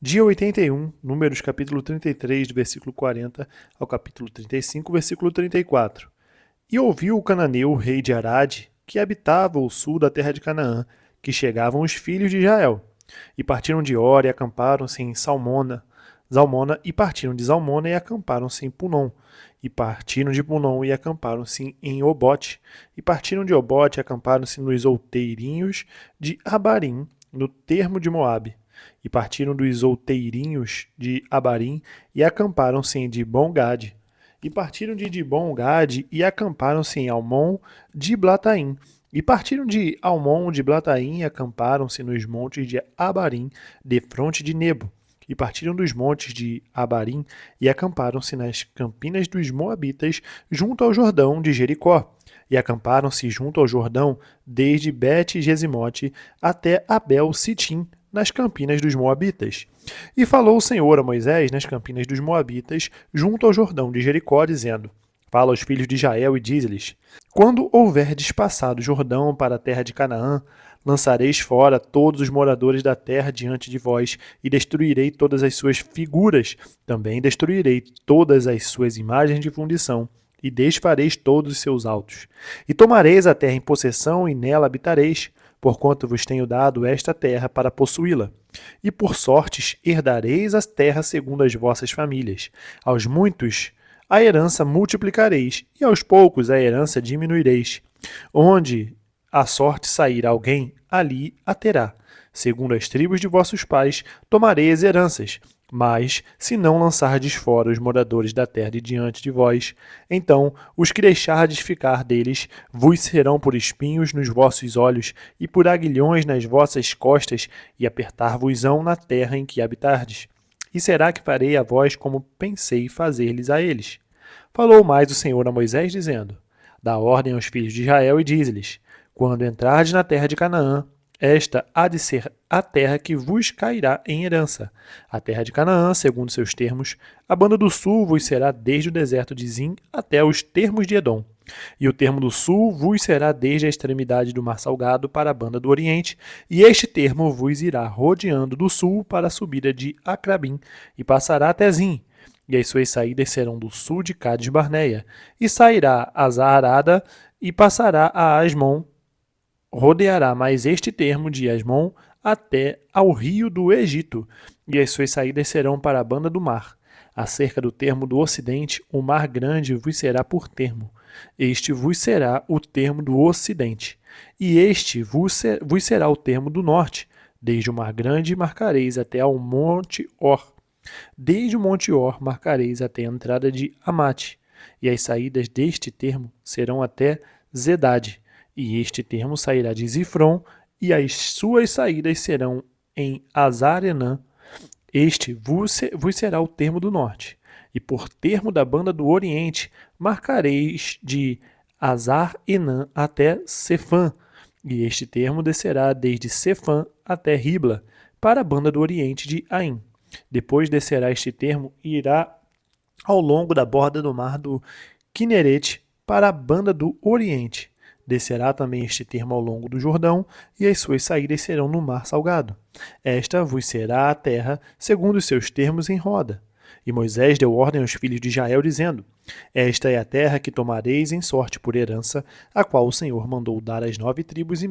Dia 81, Números capítulo 33, do versículo 40 ao capítulo 35, versículo 34. E ouviu o cananeu, rei de Arade, que habitava o sul da terra de Canaã, que chegavam os filhos de Israel. E partiram de Or e acamparam-se em Zalmona, e partiram de Zalmona e acamparam-se em Punom. E partiram de Punom e acamparam-se em Obote. E partiram de Obote e acamparam-se nos outeirinhos de Abarim, no termo de Moabe. E partiram dos outeirinhos de Abarim e acamparam-se em Dibon-Gade. E partiram de Dibon-Gade e acamparam-se em Almon de Blataim. E partiram de Almon de Blataim e acamparam-se nos montes de Abarim, defronte de Nebo. E partiram dos montes de Abarim e acamparam-se nas campinas dos Moabitas, junto ao Jordão de Jericó. E acamparam-se junto ao Jordão, desde Bet-Gesimote até Abel-Sitim, nas campinas dos Moabitas. E falou o Senhor a Moisés nas campinas dos Moabitas, junto ao Jordão de Jericó, dizendo: Fala aos filhos de Israel e diz-lhes: Quando houverdes passado o Jordão para a terra de Canaã, lançareis fora todos os moradores da terra diante de vós, e destruirei todas as suas figuras, também destruirei todas as suas imagens de fundição, e desfareis todos os seus altos. E tomareis a terra em possessão, e nela habitareis, porquanto vos tenho dado esta terra para possuí-la. E por sortes herdareis a terra segundo as vossas famílias. Aos muitos a herança multiplicareis, e aos poucos a herança diminuireis. Onde a sorte sair alguém, ali a terá. Segundo as tribos de vossos pais, tomareis heranças. Mas, se não lançardes fora os moradores da terra de diante de vós, então os que deixardes ficar deles vos serão por espinhos nos vossos olhos e por aguilhões nas vossas costas, e apertar-vos-ão na terra em que habitardes. E será que farei a vós como pensei fazer-lhes a eles? Falou mais o Senhor a Moisés, dizendo: Dá ordem aos filhos de Israel e diz-lhes: Quando entrardes na terra de Canaã, esta há de ser a terra que vos cairá em herança. A terra de Canaã, segundo seus termos, a banda do sul vos será desde o deserto de Zim até os termos de Edom. E o termo do sul vos será desde a extremidade do mar salgado para a banda do oriente, e este termo vos irá rodeando do sul para a subida de Acrabim, e passará até Zim. E as suas saídas serão do sul de Cades Barneia, e sairá a Zaharada, e passará a Asmon, rodeará mais este termo de Asmon até ao rio do Egito, e as suas saídas serão para a banda do mar. Acerca do termo do ocidente, o mar grande vos será por termo. Este vos será o termo do ocidente. E este vos será o termo do norte. Desde o mar grande marcareis até ao monte Or. Desde o monte Or marcareis até a entrada de Amate. E as saídas deste termo serão até Zedade. E este termo sairá de Zifron, e as suas saídas serão em Azar-Enã. Este vos será o termo do norte. E por termo da banda do oriente, marcareis de Azar-Enã até Sefã. E este termo descerá desde Sefã até Ribla, para a banda do oriente de Aim. Depois descerá este termo e irá ao longo da borda do mar do Quinerete para a banda do oriente. Descerá também este termo ao longo do Jordão, e as suas saídas serão no mar salgado. Esta vos será a terra, segundo os seus termos em roda. E Moisés deu ordem aos filhos de Israel, dizendo: Esta é a terra que tomareis em sorte por herança, a qual o Senhor mandou dar às 9 tribos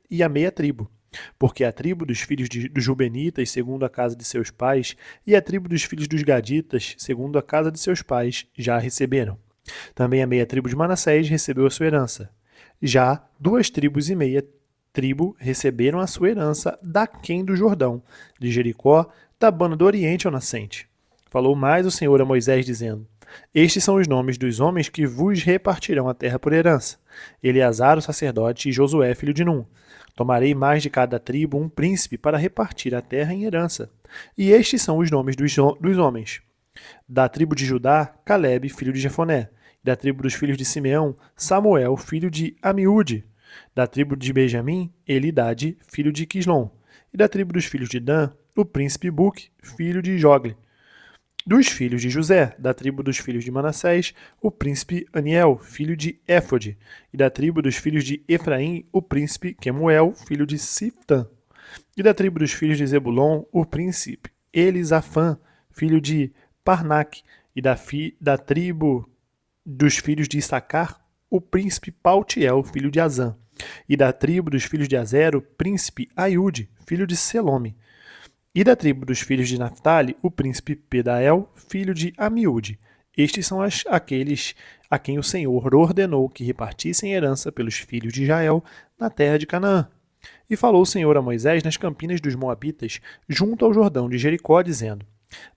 e a meia tribo. Porque a tribo dos filhos dos Rubenitas, segundo a casa de seus pais, e a tribo dos filhos dos Gaditas, segundo a casa de seus pais, já receberam. Também a meia tribo de Manassés recebeu a sua herança. Já 2 tribos e meia tribo receberam a sua herança daquém do Jordão, de Jericó, da banda do oriente ao nascente. Falou mais o Senhor a Moisés, dizendo: Estes são os nomes dos homens que vos repartirão a terra por herança: Eleazar, o sacerdote, e Josué, filho de Num. Tomarei mais de cada tribo um príncipe para repartir a terra em herança. E estes são os nomes dos homens: da tribo de Judá, Calebe, filho de Jefoné; da tribo dos filhos de Simeão, Samuel, filho de Amiúde; da tribo de Benjamim, Elidade, filho de Quislom; e da tribo dos filhos de Dan, o príncipe Buque, filho de Jogle; dos filhos de José, da tribo dos filhos de Manassés, o príncipe Aniel, filho de Éfode; e da tribo dos filhos de Efraim, o príncipe Quemuel, filho de Siftã; e da tribo dos filhos de Zebulon, o príncipe Elisafã, filho de Parnaque, e da tribo dos filhos de Issacar, o príncipe Paltiel, filho de Azã, e da tribo dos filhos de Azer, o príncipe Aiude, filho de Selome, e da tribo dos filhos de Naphtali, o príncipe Pedael, filho de Amiúde. Estes são aqueles a quem o Senhor ordenou que repartissem herança pelos filhos de Israel na terra de Canaã. E falou o Senhor a Moisés nas campinas dos Moabitas, junto ao Jordão de Jericó, dizendo: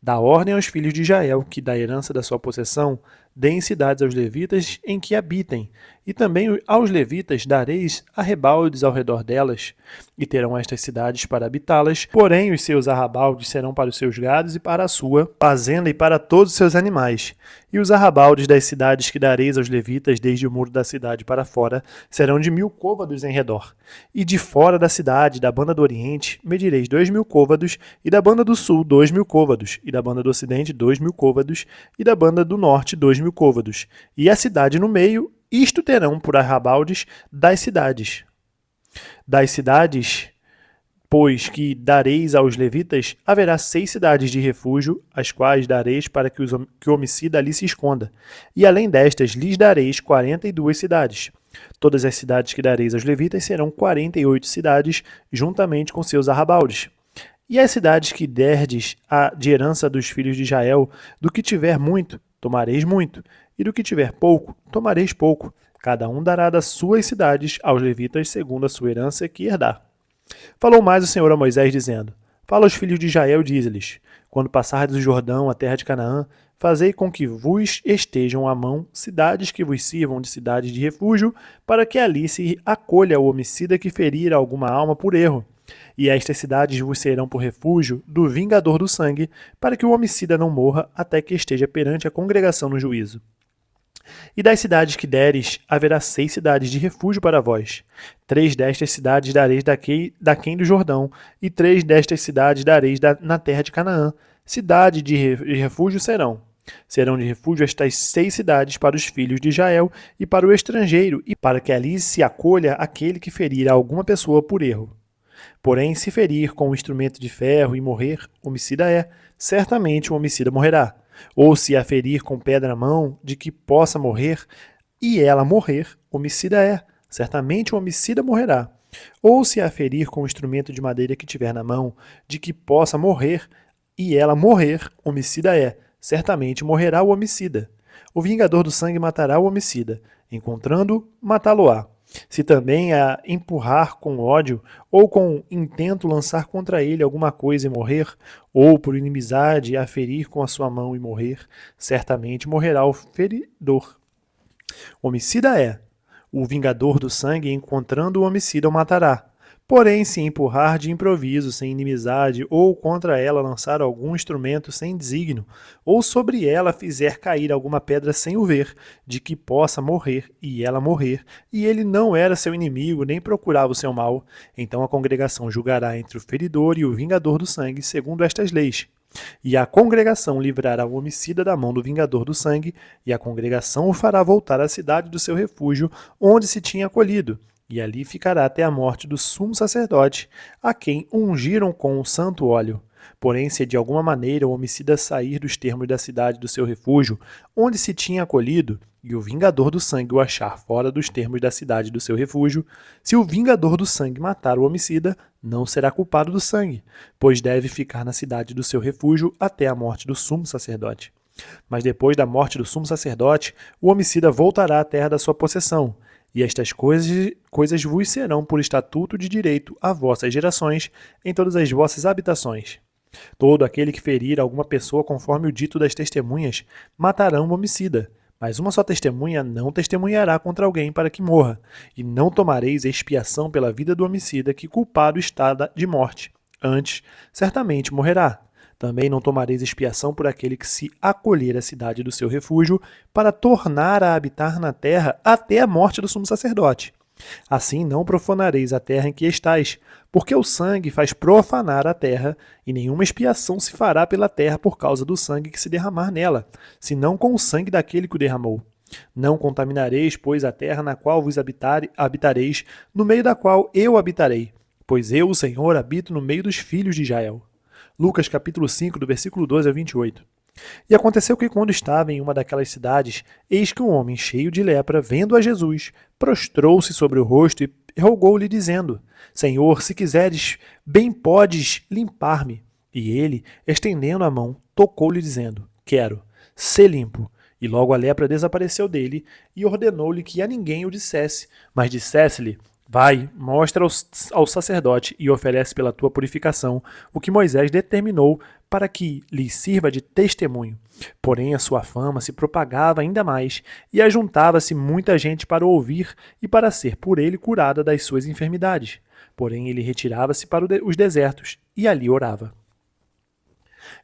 Dá ordem aos filhos de Israel que, da herança da sua possessão, deem cidades aos levitas em que habitem, e também aos levitas dareis arrabaldes ao redor delas, e terão estas cidades para habitá-las, porém os seus arrabaldes serão para os seus gados e para a sua fazenda e para todos os seus animais. E os arrabaldes das cidades que dareis aos levitas desde o muro da cidade para fora serão de 1000 côvados em redor. E de fora da cidade, da banda do oriente, medireis 2000 côvados, e da banda do sul 2000 côvados, e da banda do ocidente 2000 côvados, e da banda do norte 2000 côvados. E a cidade no meio, isto terão por arrabaldes das cidades. Das cidades, pois, que dareis aos levitas, haverá 6 cidades de refúgio, as quais dareis para que o homicida ali se esconda. E além destas, lhes dareis 42 cidades. Todas as cidades que dareis aos levitas serão 48 cidades, juntamente com seus arrabaldes. E as cidades que derdes de herança dos filhos de Israel, do que tiver muito, tomareis muito, e do que tiver pouco, tomareis pouco. Cada um dará das suas cidades aos levitas segundo a sua herança que herdar. Falou mais o Senhor a Moisés, dizendo: Fala aos filhos de Israel, dize-lhes: Quando passardes o Jordão, a terra de Canaã, fazei com que vos estejam à mão cidades que vos sirvam de cidades de refúgio, para que ali se acolha o homicida que ferir alguma alma por erro. E estas cidades vos serão por refúgio do vingador do sangue, para que o homicida não morra até que esteja perante a congregação no juízo. E das cidades que deres, haverá 6 cidades de refúgio para vós. 3 destas cidades dareis daquém do Jordão, e 3 destas cidades dareis na terra de Canaã. Cidade de refúgio serão. Serão de refúgio estas 6 cidades para os filhos de Israel e para o estrangeiro, e para que ali se acolha aquele que ferir a alguma pessoa por erro. Porém, se ferir com um instrumento de ferro e morrer, homicida é, certamente o homicida morrerá. Ou se a ferir com pedra na mão, de que possa morrer, e ela morrer, homicida é, certamente o homicida morrerá. Ou se a ferir com um instrumento de madeira que tiver na mão, de que possa morrer, e ela morrer, homicida é, certamente morrerá o homicida. O vingador do sangue matará o homicida, encontrando, matá-lo-á. Se também a empurrar com ódio, ou com intento lançar contra ele alguma coisa e morrer, ou por inimizade a ferir com a sua mão e morrer, certamente morrerá o feridor. Homicida é. O vingador do sangue, encontrando o homicida, o matará. Porém, se empurrar de improviso, sem inimizade, ou contra ela lançar algum instrumento sem desígnio, ou sobre ela fizer cair alguma pedra sem o ver, de que possa morrer, e ela morrer, e ele não era seu inimigo, nem procurava o seu mal, então a congregação julgará entre o feridor e o vingador do sangue, segundo estas leis. E a congregação livrará o homicida da mão do vingador do sangue, e a congregação o fará voltar à cidade do seu refúgio, onde se tinha acolhido, e ali ficará até a morte do sumo sacerdote, a quem ungiram com o santo óleo. Porém, se de alguma maneira o homicida sair dos termos da cidade do seu refúgio, onde se tinha acolhido, e o vingador do sangue o achar fora dos termos da cidade do seu refúgio, se o vingador do sangue matar o homicida, não será culpado do sangue, pois deve ficar na cidade do seu refúgio até a morte do sumo sacerdote. Mas depois da morte do sumo sacerdote, o homicida voltará à terra da sua possessão, e estas coisas vos serão por estatuto de direito a vossas gerações em todas as vossas habitações. Todo aquele que ferir alguma pessoa conforme o dito das testemunhas, matarão o homicida. Mas uma só testemunha não testemunhará contra alguém para que morra, e não tomareis expiação pela vida do homicida que culpado está de morte. Antes, certamente morrerá. Também não tomareis expiação por aquele que se acolher à cidade do seu refúgio, para tornar a habitar na terra até a morte do sumo sacerdote. Assim não profanareis a terra em que estais, porque o sangue faz profanar a terra, e nenhuma expiação se fará pela terra por causa do sangue que se derramar nela, senão com o sangue daquele que o derramou. Não contaminareis, pois, a terra na qual vos habitareis, no meio da qual eu habitarei, pois eu, o Senhor, habito no meio dos filhos de Israel. Lucas capítulo 5, do versículo 12 ao 28. E aconteceu que, quando estava em uma daquelas cidades, eis que um homem cheio de lepra, vendo a Jesus, prostrou-se sobre o rosto e rogou-lhe, dizendo: Senhor, se quiseres, bem podes limpar-me. E ele, estendendo a mão, tocou-lhe, dizendo: Quero, sê limpo. E logo a lepra desapareceu dele, e ordenou-lhe que a ninguém o dissesse, mas dissesse-lhe: Vai, mostra ao sacerdote e oferece pela tua purificação o que Moisés determinou para que lhe sirva de testemunho. Porém, a sua fama se propagava ainda mais, e ajuntava-se muita gente para ouvir e para ser por ele curada das suas enfermidades. Porém, ele retirava-se para os desertos e ali orava.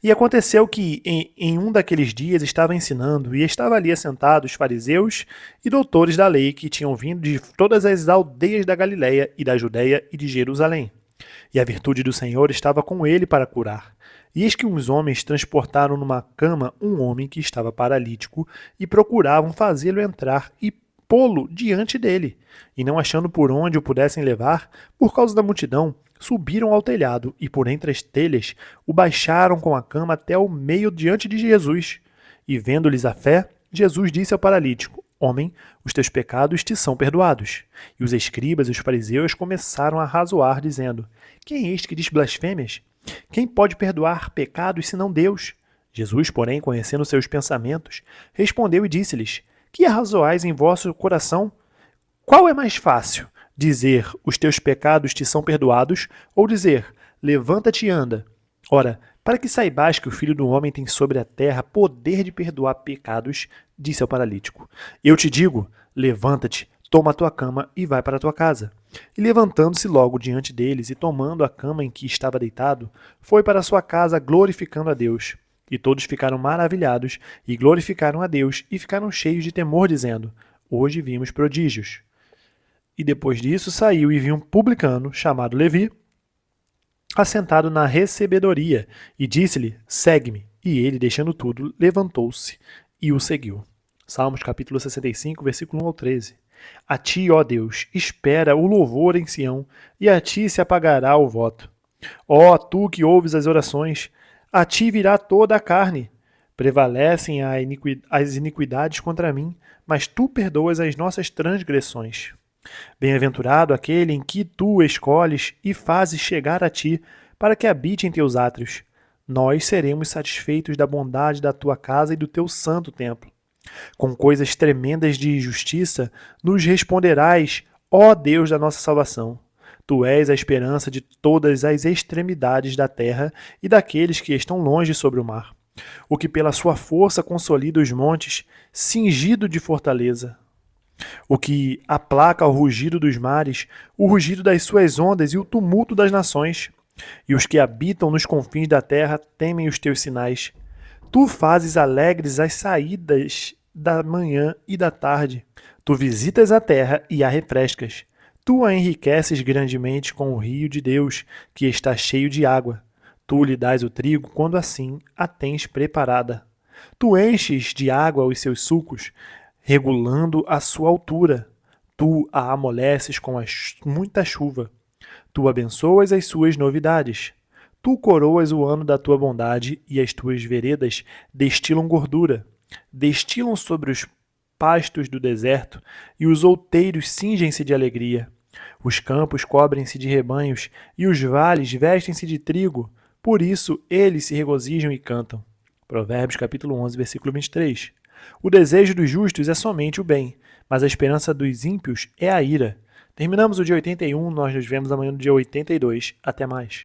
E aconteceu que, em um daqueles dias, estava ensinando, e estava ali assentados fariseus e doutores da lei, que tinham vindo de todas as aldeias da Galiléia e da Judéia e de Jerusalém. E a virtude do Senhor estava com ele para curar. E eis que uns homens transportaram numa cama um homem que estava paralítico e procuravam fazê-lo entrar e pô-lo diante dele. E não achando por onde o pudessem levar, por causa da multidão, subiram ao telhado e por entre as telhas o baixaram com a cama até o meio diante de Jesus. E vendo-lhes a fé, Jesus disse ao paralítico: Homem, os teus pecados te são perdoados. E os escribas e os fariseus começaram a razoar, dizendo: Quem é este que diz blasfêmias? Quem pode perdoar pecados senão Deus? Jesus, porém, conhecendo seus pensamentos, respondeu e disse-lhes: Que arrazoais em vosso coração? Qual é mais fácil, dizer: Os teus pecados te são perdoados, ou dizer: Levanta-te e anda? Ora, para que saibais que o Filho do Homem tem sobre a terra poder de perdoar pecados, disse ao paralítico: Eu te digo, levanta-te, toma a tua cama e vai para a tua casa. E levantando-se logo diante deles e tomando a cama em que estava deitado, foi para a sua casa glorificando a Deus. E todos ficaram maravilhados e glorificaram a Deus e ficaram cheios de temor, dizendo: Hoje vimos prodígios. E depois disso saiu e viu um publicano, chamado Levi, assentado na recebedoria, e disse-lhe: Segue-me. E ele, deixando tudo, levantou-se e o seguiu. Salmos capítulo 65, versículo 1 ao 13. A ti, ó Deus, espera o louvor em Sião, e a ti se apagará o voto. Ó tu que ouves as orações, a ti virá toda a carne. Prevalecem as iniquidades contra mim, mas tu perdoas as nossas transgressões. Bem-aventurado aquele em que tu escolhes e fazes chegar a ti, para que habite em teus átrios. Nós seremos satisfeitos da bondade da tua casa e do teu santo templo. Com coisas tremendas de justiça nos responderás, ó Deus da nossa salvação. Tu és a esperança de todas as extremidades da terra e daqueles que estão longe sobre o mar. O que pela sua força consolida os montes, cingido de fortaleza. O que aplaca o rugido dos mares, o rugido das suas ondas e o tumulto das nações. E os que habitam nos confins da terra temem os teus sinais. Tu fazes alegres as saídas da manhã e da tarde. Tu visitas a terra e a refrescas. Tu a enriqueces grandemente com o rio de Deus, que está cheio de água. Tu lhe dás o trigo quando assim a tens preparada. Tu enches de água os seus sulcos, regulando a sua altura. Tu a amoleces com muita chuva. Tu abençoas as suas novidades. Tu coroas o ano da tua bondade e as tuas veredas destilam gordura. Destilam sobre os pastos do deserto e os outeiros cingem-se de alegria. Os campos cobrem-se de rebanhos e os vales vestem-se de trigo. Por isso eles se regozijam e cantam. Provérbios capítulo 11, versículo 23. O desejo dos justos é somente o bem, mas a esperança dos ímpios é a ira. Terminamos o dia 81, nós nos vemos amanhã no dia 82. Até mais.